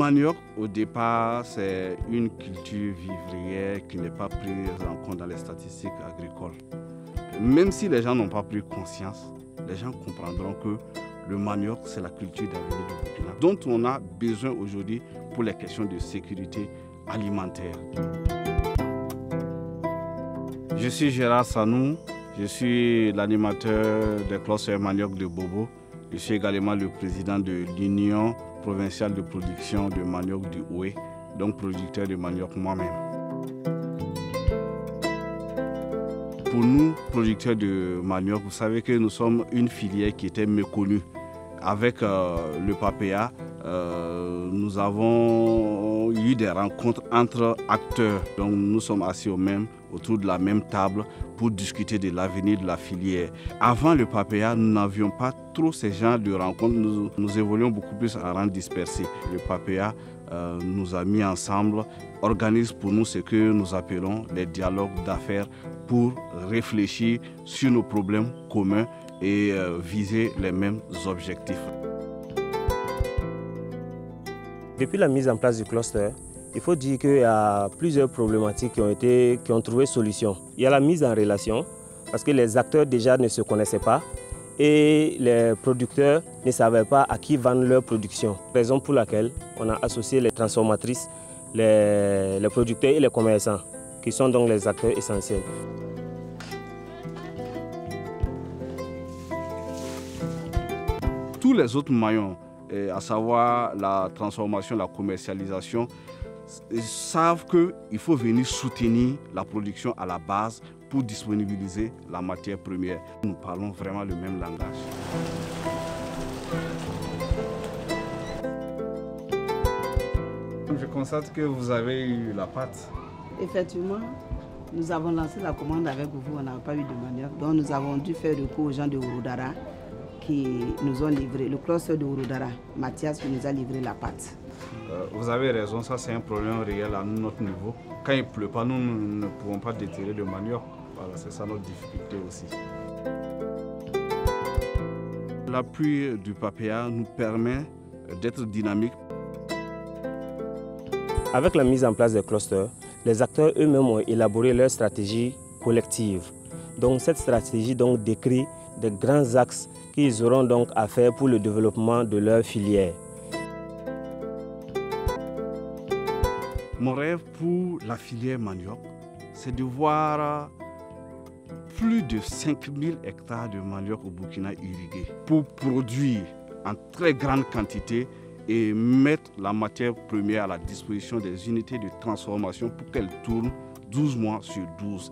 manioc, au départ, c'est une culture vivrière qui n'est pas prise en compte dans les statistiques agricoles. Même si les gens n'ont pas pris conscience, les gens comprendront que le manioc, c'est la culture d'avenir du Burkina, dont on a besoin aujourd'hui pour les questions de sécurité alimentaire. Je suis Gérard Sanou, je suis l'animateur des clusters manioc de Bobo. Je suis également le président de l'Union provinciale de production de manioc du Oué, donc producteur de manioc moi-même. Pour nous, producteurs de manioc, vous savez que nous sommes une filière qui était méconnue. Avec le PAPEA, nous avons eu des rencontres entre acteurs. Donc nous sommes assis autour de la même table pour discuter de l'avenir de la filière. Avant le PAPEA, nous n'avions pas trop ces genres de rencontres. Nous évoluons beaucoup plus en rang dispersé. Le PAPEA nous a mis ensemble, organise pour nous ce que nous appelons les dialogues d'affaires pour réfléchir sur nos problèmes communs et viser les mêmes objectifs. Depuis la mise en place du cluster, il faut dire qu'il y a plusieurs problématiques qui ont trouvé solution. Il y a la mise en relation, parce que les acteurs déjà ne se connaissaient pas et les producteurs ne savaient pas à qui vendre leur production. Raison pour laquelle on a associé les transformatrices, les producteurs et les commerçants, qui sont donc les acteurs essentiels. Tous les autres maillons, à savoir la transformation, la commercialisation, savent qu'il faut venir soutenir la production à la base pour disponibiliser la matière première. Nous parlons vraiment le même langage. Je constate que vous avez eu la pâte. Effectivement, nous avons lancé la commande avec vous, on n'a pas eu de manioc. Donc nous avons dû faire recours aux gens de Ouroudara qui nous ont livré, le cluster de Ouroudara, Mathias qui nous a livré la pâte. Vous avez raison, ça c'est un problème réel à notre niveau. Quand il ne pleut pas, nous ne pouvons pas déterrer le manioc. Voilà, c'est ça notre difficulté aussi. L'appui du PAPEA nous permet d'être dynamique. Avec la mise en place des clusters, les acteurs eux-mêmes ont élaboré leur stratégie collective. Donc cette stratégie décrit des grands axes qu'ils auront donc à faire pour le développement de leur filière. Mon rêve pour la filière manioc, c'est de voir plus de 5000 hectares de manioc au Burkina irrigués pour produire en très grande quantité et mettre la matière première à la disposition des unités de transformation pour qu'elles tournent 12 mois sur 12.